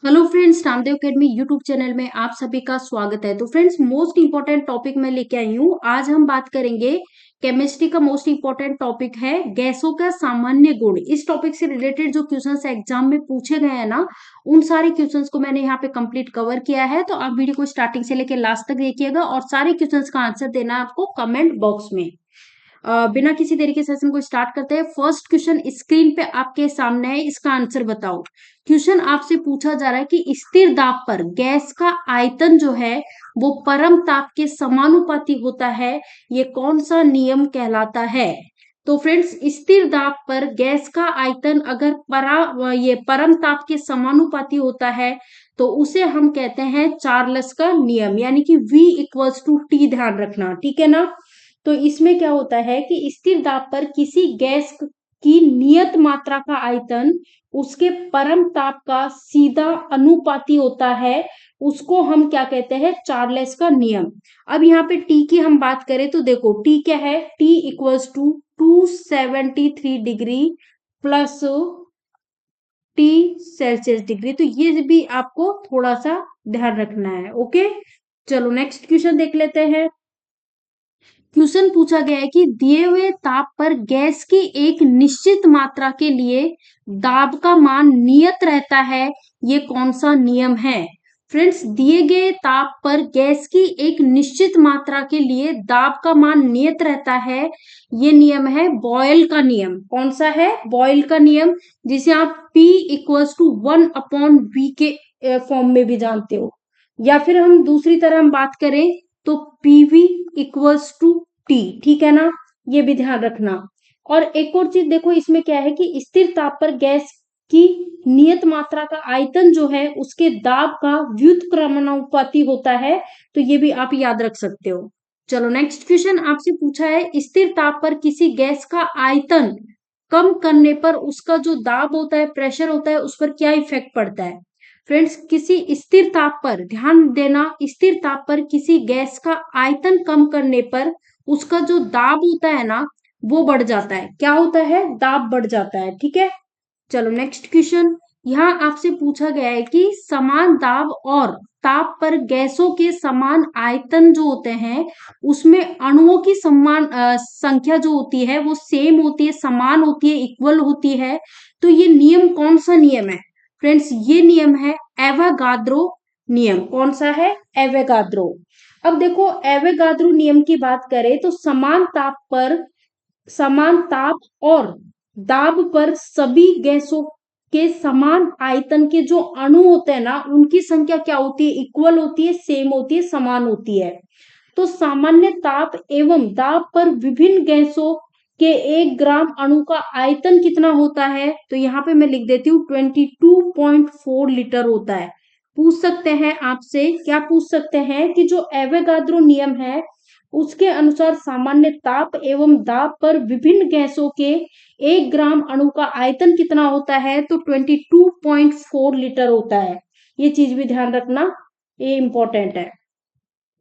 Hello friends, Namdev academy YouTube channel में आप सभी का स्वागत है। तो फ्रेंड्स, मोस्ट इंपॉर्टेंट टॉपिक मैं लेके आई हूँ। आज हम बात करेंगे केमिस्ट्री का मोस्ट इंपॉर्टेंट टॉपिक है गैसों का सामान्य गुण। इस टॉपिक से रिलेटेड जो क्वेश्चंस एग्जाम में पूछे गए हैं ना, उन सारे क्वेश्चंस को मैंने यहाँ पे कंप्लीट कवर किया है। तो आप वीडियो को स्टार्टिंग से लेकर लास्ट तक देखिएगा और सारे क्वेश्चंस का आंसर देना है आपको कमेंट बॉक्स में। बिना किसी देरी के सेशन को स्टार्ट करते हैं। फर्स्ट क्वेश्चन स्क्रीन पे आपके सामने है, इसका आंसर बताओ। क्वेश्चन आपसे पूछा जा रहा है कि स्थिर दाब पर गैस का आयतन जो है वो परम ताप के समानुपाती होता है, ये कौन सा नियम कहलाता है? तो फ्रेंड्स, स्थिर दाब पर गैस का आयतन अगर ये परम ताप के समानुपाती होता है तो उसे हम कहते हैं चार्ल्स का नियम, यानी कि V इक्वल्स टू T। ध्यान रखना, ठीक है ना। तो इसमें क्या होता है कि स्थिर दाब पर किसी गैस की नियत मात्रा का आयतन उसके परम ताप का सीधा अनुपाती होता है, उसको हम क्या कहते हैं? चार्ल्स का नियम। अब यहाँ पे टी की हम बात करें तो देखो टी क्या है, T equals to 273 degree plus T Celsius degree. तो ये भी आपको थोड़ा सा ध्यान रखना है। ओके, चलो नेक्स्ट क्वेश्चन देख लेते हैं। क्वेश्चन पूछा गया है कि दिए हुए ताप पर गैस की एक निश्चित मात्रा के लिए दाब का मान नियत रहता है, ये कौन सा नियम है? फ्रेंड्स, दिए गए ताप पर गैस की एक निश्चित मात्रा के लिए दाब का मान नियत रहता है, ये नियम है बॉयल का नियम। कौन सा है? बॉयल का नियम, जिसे आप P इक्वल्स टू 1/V के फॉर्म में भी जानते हो। या फिर हम दूसरी तरह हम बात करें तो पीवी इक्वल्स टू टी, ठीक है ना, ये भी ध्यान रखना। और एक और चीज देखो, इसमें क्या है कि स्थिर ताप पर गैस की नियत मात्रा का आयतन जो है उसके दाब का व्युत्क्रमानुपाती होता है, तो ये भी आप याद रख सकते हो। चलो नेक्स्ट क्वेश्चन आपसे पूछा है, स्थिर ताप पर किसी गैस का आयतन कम करने पर उसका जो दाब होता है, प्रेशर होता है, उस पर क्या इफेक्ट पड़ता है? फ्रेंड्स, किसी स्थिर ताप पर ध्यान देना, स्थिर ताप पर किसी गैस का आयतन कम करने पर उसका जो दाब होता है ना, वो बढ़ जाता है। क्या होता है? दाब बढ़ जाता है, ठीक है। चलो नेक्स्ट क्वेश्चन, यहाँ आपसे पूछा गया है कि समान दाब और ताप पर गैसों के समान आयतन जो होते हैं उसमें अणुओं की समान संख्या जो होती है वो सेम होती है, समान होती है, इक्वल होती है। तो ये नियम कौन सा नियम है? फ्रेंड्स, ये नियम है एवोगाद्रो नियम। कौन सा है? एवोगाद्रो। अब देखो, एवोगाद्रो नियम की बात करें तो समान ताप और दाब पर सभी गैसों के समान आयतन के जो अणु होते हैं ना, उनकी संख्या क्या होती है? इक्वल होती है, सेम होती है, समान होती है। तो सामान्य ताप एवं दाब पर विभिन्न गैसों के 1 ग्राम अणु का आयतन कितना होता है? तो यहाँ पे मैं लिख देती हूँ 22.4 लीटर होता है। पूछ सकते हैं आपसे, क्या पूछ सकते हैं कि जो एवोगाद्रो नियम है उसके अनुसार सामान्य ताप एवं दाब पर विभिन्न गैसों के 1 ग्राम अणु का आयतन कितना होता है? तो 22.4 लीटर होता है। ये चीज भी ध्यान रखना, ये इंपॉर्टेंट है।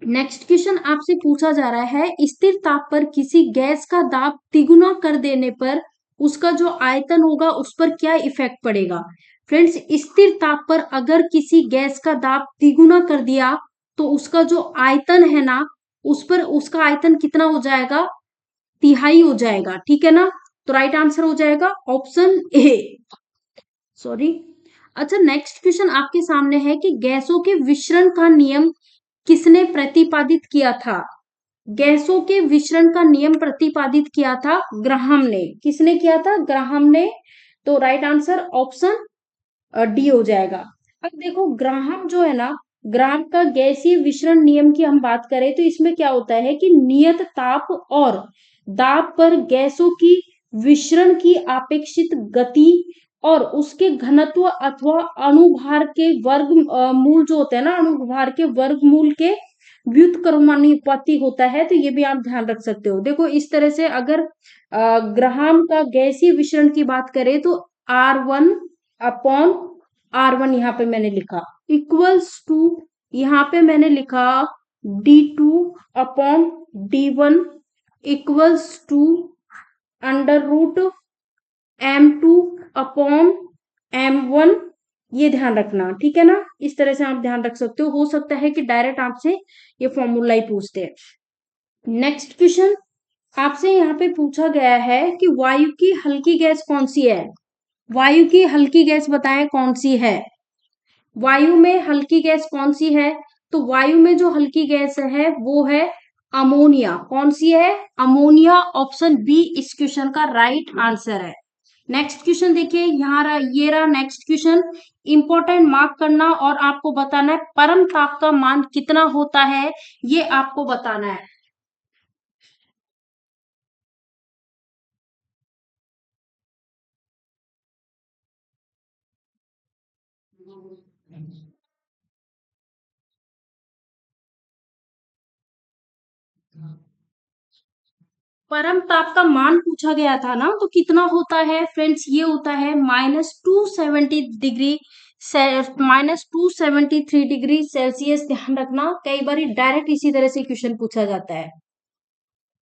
नेक्स्ट क्वेश्चन आपसे पूछा जा रहा है, स्थिर ताप पर किसी गैस का दाब तिगुना कर देने पर उसका जो आयतन होगा उस पर क्या इफेक्ट पड़ेगा? फ्रेंड्स, स्थिर ताप पर अगर किसी गैस का दाब तिगुना कर दिया तो उसका जो आयतन है ना, उस पर उसका आयतन कितना हो जाएगा? तिहाई हो जाएगा, ठीक है ना। तो राइट आंसर हो जाएगा ऑप्शन ए। सॉरी। अच्छा, नेक्स्ट क्वेश्चन आपके सामने है कि गैसों के विसरण का नियम किसने प्रतिपादित किया था? गैसों के विसरण का नियम प्रतिपादित किया था ग्राहम ने। किसने किया था? ग्राहम ने। तो राइट आंसर ऑप्शन डी हो जाएगा। अब देखो, ग्राहम जो है ना, ग्राहम का गैसीय विसरण नियम की हम बात करें तो इसमें क्या होता है कि नियत ताप और दाब पर गैसों की विसरण की अपेक्षित गति और उसके घनत्व अथवा अणुभार के वर्ग मूल जो होते हैं ना, अणुभार के वर्गमूल के व्युत्क्रमानुपाती होता है। तो ये भी आप ध्यान रख सकते हो। देखो, इस तरह से अगर ग्राहम का गैसीय विसरण की बात करें तो R1/R1 यहाँ पे मैंने लिखा इक्वल्स टू, यहाँ पे मैंने लिखा D2/D1 equals to under root M2/M1 ये ध्यान रखना, ठीक है ना। इस तरह से आप ध्यान रख सकते हो सकता है कि डायरेक्ट आपसे ये फॉर्मूला ही पूछते हैं। नेक्स्ट क्वेश्चन आपसे यहाँ पे पूछा गया है कि वायु की हल्की गैस कौन सी है। वायु की हल्की गैस बताएं कौन सी है। वायु में हल्की गैस कौन सी है। तो वायु में जो हल्की गैस है वो है अमोनिया। कौन सी है, अमोनिया। ऑप्शन बी इस क्वेश्चन का राइट आंसर है। नेक्स्ट क्वेश्चन देखिए, यहाँ रहा, ये रहा नेक्स्ट क्वेश्चन। इंपॉर्टेंट मार्क करना और आपको बताना है परम ताप का मान कितना होता है, ये आपको बताना है। परम ताप का मान पूछा गया था ना, तो कितना होता है फ्रेंड्स, ये होता है -270 डिग्री, -273 डिग्री सेल्सियस। ध्यान रखना, कई बार डायरेक्ट इसी तरह से क्वेश्चन पूछा जाता है।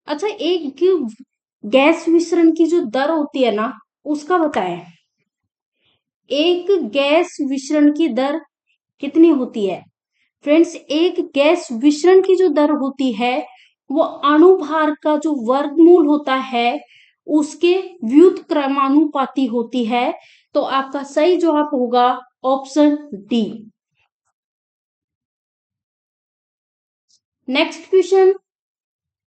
अच्छा, एक गैस विसरण की जो दर होती है ना, उसका बताएं। एक गैस विसरण की दर कितनी होती है फ्रेंड्स। एक गैस विसरण की जो दर होती है वो अणुभार का जो वर्गमूल होता है उसके व्युत्क्रमानुपाती होती है। तो आपका सही जवाब होगा ऑप्शन डी। नेक्स्ट क्वेश्चन,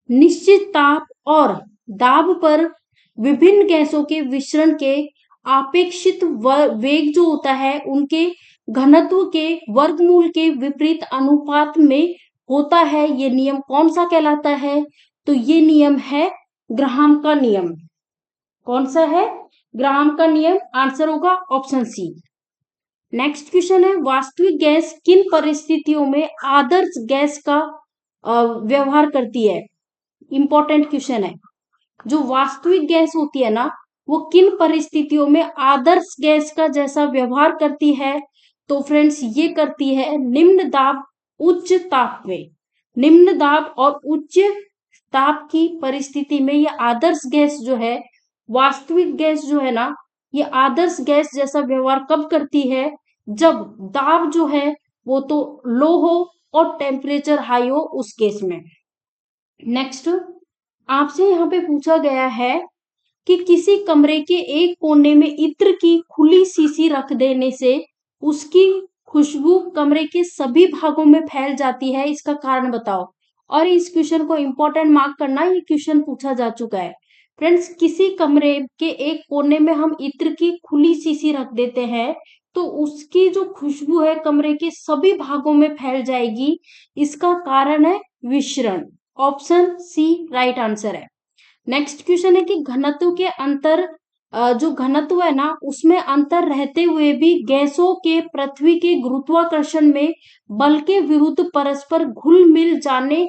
निश्चित ताप और दाब पर विभिन्न गैसों के विसरण के आपेक्षित वेग जो होता है उनके घनत्व के वर्गमूल के विपरीत अनुपात में होता है। ये नियम कौन सा कहलाता है। तो ये नियम है ग्राहम का नियम। कौन सा है, ग्राहम का नियम। आंसर होगा ऑप्शन सी। नेक्स्ट क्वेश्चन है, वास्तविक गैस किन परिस्थितियों में आदर्श गैस का व्यवहार करती है। इंपॉर्टेंट क्वेश्चन है। जो वास्तविक गैस होती है ना, वो किन परिस्थितियों में आदर्श गैस का जैसा व्यवहार करती है। तो फ्रेंड्स ये करती है निम्न दाब उच्च ताप में। निम्न दाब और उच्च ताप की परिस्थिति में ये आदर्श गैस जो है, वास्तविक गैस जो है ना, ये आदर्श गैस जैसा व्यवहार कब करती है, जब दाब जो है वो तो लो हो और टेम्परेचर हाई हो उस केस में। नेक्स्ट आपसे यहाँ पे पूछा गया है कि किसी कमरे के एक कोने में इत्र की खुली शीशी रख देने से उसकी खुशबू कमरे के सभी भागों में फैल जाती है, इसका कारण बताओ। और इस क्वेश्चन को इंपॉर्टेंट मार्क करना, ये क्वेश्चन पूछा जा चुका है फ्रेंड्स। किसी कमरे के एक कोने में हम इत्र की खुली शीशी रख देते हैं तो उसकी जो खुशबू है कमरे के सभी भागों में फैल जाएगी, इसका कारण है विसरण। ऑप्शन सी राइट आंसर है। नेक्स्ट क्वेश्चन है कि घनत्व के अंतर, जो घनत्व है ना उसमें अंतर रहते हुए भी गैसों के पृथ्वी के गुरुत्वाकर्षण में बल के विरुद्ध परस्पर घुल मिल जाने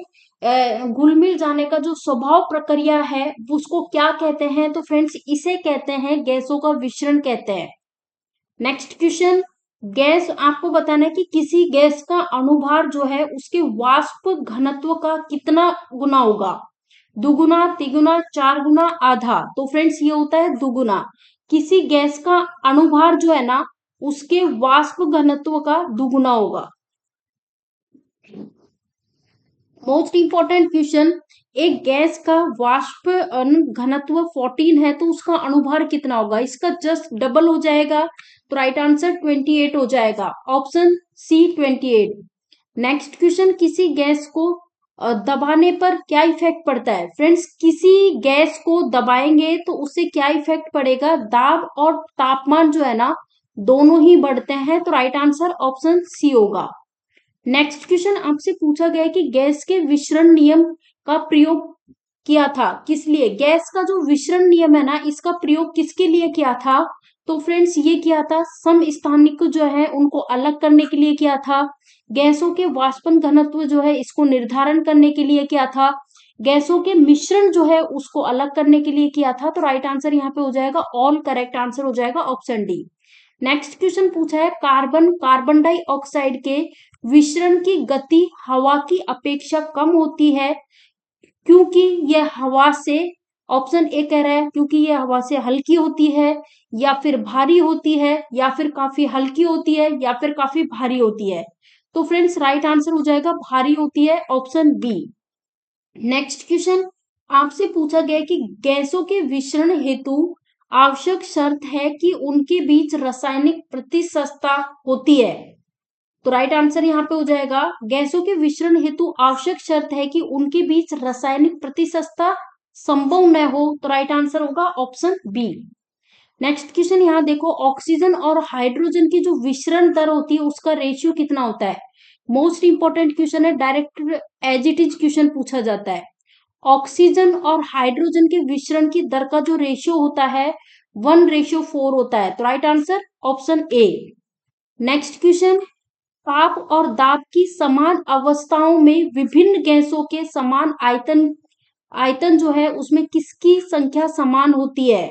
का जो स्वभाव प्रक्रिया है उसको क्या कहते हैं। तो फ्रेंड्स इसे कहते हैं गैसों का विसरण कहते हैं। नेक्स्ट क्वेश्चन, गैस आपको बताना है कि किसी गैस का अणुभार जो है उसके वाष्प घनत्व का कितना गुना होगा। दुगुना, तिगुना, चार गुना, आधा। तो फ्रेंड्स ये होता है दुगुना। किसी गैस का अणुभार जो है ना उसके वाष्प घनत्व का दुगुना होगा। मोस्ट इंपॉर्टेंट क्वेश्चन, एक गैस का वाष्प घनत्व 14 है तो उसका अणुभार कितना होगा। इसका जस्ट डबल हो जाएगा, तो राइट आंसर 28 हो जाएगा। Option C 28। नेक्स्ट क्वेश्चन, किसी गैस को दबाने पर क्या इफेक्ट पड़ता है। फ्रेंड्स किसी गैस को दबाएंगे तो उससे क्या इफेक्ट पड़ेगा, दाब और तापमान जो है ना दोनों ही बढ़ते हैं, तो राइट आंसर ऑप्शन सी होगा। नेक्स्ट क्वेश्चन आपसे पूछा गया है कि गैस के विसरण नियम का प्रयोग किया था किस लिए। गैस का जो विसरण नियम है ना इसका प्रयोग किसके लिए किया था। तो फ्रेंड्स ये किया था समस्थानिक जो है उनको अलग करने के लिए किया था। गैसों के वाष्पन घनत्व जो है इसको निर्धारण करने के लिए किया था। गैसों के मिश्रण जो है उसको अलग करने के लिए किया था। तो राइट आंसर यहाँ पे हो जाएगा, ऑल करेक्ट आंसर हो जाएगा ऑप्शन डी। नेक्स्ट क्वेश्चन पूछा है कार्बन डाइऑक्साइड के विसरण की गति हवा की अपेक्षा कम होती है क्योंकि यह हवा से ऑप्शन ए कह रहा है क्योंकि ये हवा से हल्की होती है, या फिर भारी होती है, या फिर काफी हल्की होती है, या फिर काफी भारी होती है। तो फ्रेंड्स राइट आंसर हो जाएगा भारी होती है, ऑप्शन बी। नेक्स्ट क्वेश्चन आपसे पूछा गया कि गैसों के विसरण हेतु आवश्यक शर्त है कि उनके बीच रासायनिक प्रतिस्थता होती है। तो राइट आंसर यहाँ पे हो जाएगा गैसों के विसरण हेतु आवश्यक शर्त है कि उनके बीच रासायनिक प्रतिस्थता संभव न हो। तो राइट आंसर होगा ऑप्शन बी। नेक्स्ट क्वेश्चन यहाँ देखो, ऑक्सीजन और हाइड्रोजन की जो विसरण दर होती है उसका रेशियो कितना होता है। मोस्ट इंपॉर्टेंट क्वेश्चन है, direct as it is question पूछा जाता है। ऑक्सीजन और हाइड्रोजन के विसरण की दर का जो रेशियो होता है 1:4 होता है। तो right answer option A. Next question, ताप और दाब की समान अवस्थाओं में विभिन्न गैसों के समान आयतन आयतन जो है उसमें किसकी संख्या समान होती है।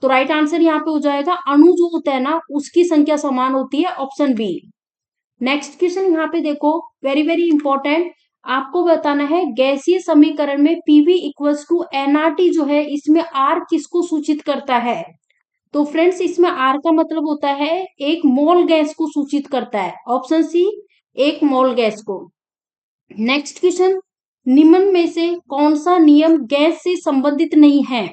तो राइट आंसर यहाँ पे हो जाएगा अणु जो होता है ना उसकी संख्या समान होती है, ऑप्शन बी। नेक्स्ट क्वेश्चन यहाँ पे देखो, वेरी वेरी इंपॉर्टेंट, आपको बताना है गैसीय समीकरण में पीवी इक्वल्स टू एनआरटी जो है इसमें आर किसको सूचित करता है। तो फ्रेंड्स इसमें आर का मतलब होता है एक मोल गैस को सूचित करता है, ऑप्शन सी, एक मोल गैस को। नेक्स्ट क्वेश्चन, निम्न में से कौन सा नियम गैस से संबंधित नहीं है।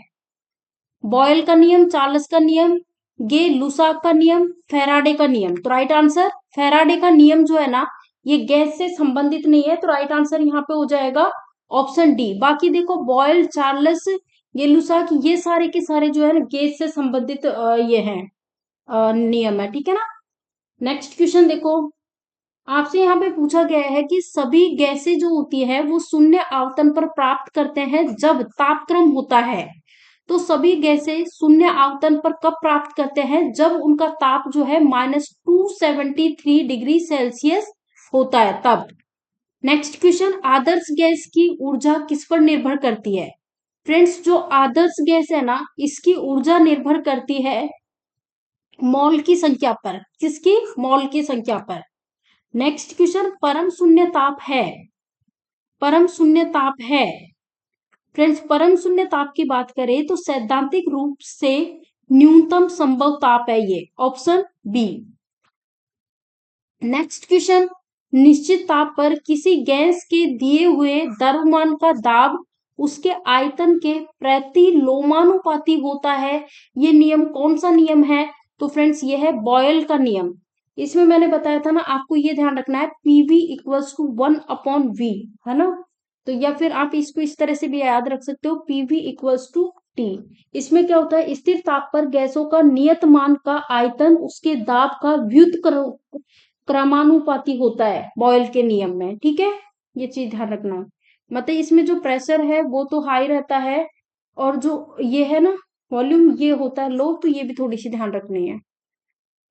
बॉयल का नियम, चार्ल्स का नियम, गे लुसाक का नियम, फेराडे का नियम। तो राइट आंसर फेराडे का नियम जो है ना ये गैस से संबंधित नहीं है। तो राइट आंसर यहाँ पे हो जाएगा ऑप्शन डी। बाकी देखो बॉयल, चार्ल्स, ये लुसाक, ये सारे के सारे जो है ना गैस से संबंधित ये हैं नियम है, ठीक है ना। नेक्स्ट क्वेश्चन देखो, आपसे यहाँ पे पूछा गया है कि सभी गैसें जो होती है वो शून्य आवर्तन पर प्राप्त करते हैं जब तापक्रम होता है। तो सभी गैसें शून्य आवर्तन पर कब प्राप्त करते हैं, जब उनका ताप जो है -273 डिग्री सेल्सियस होता है तब। नेक्स्ट क्वेश्चन, आदर्श गैस की ऊर्जा किस पर निर्भर करती है। फ्रेंड्स जो आदर्श गैस है ना इसकी ऊर्जा निर्भर करती है मोल की संख्या पर। किसकी, मोल की संख्या पर। नेक्स्ट क्वेश्चन, परम शून्य ताप है, परम शून्य ताप है। फ्रेंड्स परम शून्य ताप की बात करें तो सैद्धांतिक रूप से न्यूनतम संभव ताप है ये, ऑप्शन बी। नेक्स्ट क्वेश्चन, निश्चित ताप पर किसी गैस के दिए हुए द्रव्यमान का दाब उसके आयतन के प्रतिलोमानुपाती होता है। ये नियम कौन सा नियम है। तो फ्रेंड्स ये है बॉयल का नियम। इसमें मैंने बताया था ना आपको ये ध्यान रखना है पीवी इक्वल्स टू 1/v, है ना। तो या फिर आप इसको इस तरह से भी याद रख सकते हो पीवी इक्वल्स टू टी। इसमें क्या होता है, स्थिर ताप पर गैसों का नियत मान का आयतन उसके दाब का क्रमानुपाती होता है बॉयल के नियम में, ठीक है। ये चीज ध्यान रखना, मतलब इसमें जो प्रेशर है वो तो हाई रहता है और जो ये है ना वॉल्यूम ये होता है लो, तो ये भी थोड़ी सी ध्यान रखनी है।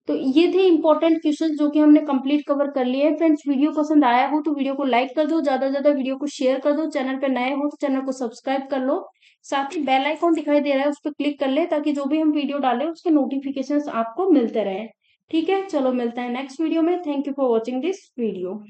तो ये थे इंपॉर्टेंट क्वेश्चन जो कि हमने कंप्लीट कवर कर लिए हैं। फ्रेंड्स वीडियो पसंद आया हो तो वीडियो को लाइक कर दो, ज्यादा से ज्यादा वीडियो को शेयर कर दो, चैनल पे नए हो तो चैनल को सब्सक्राइब कर लो, साथ ही बेल आइकॉन दिखाई दे रहा है उस पर क्लिक कर ले ताकि जो भी हम वीडियो डालें उसके नोटिफिकेशन आपको मिलते रहे। ठीक है, चलो मिलते हैं नेक्स्ट वीडियो में। Thank you for watching this video.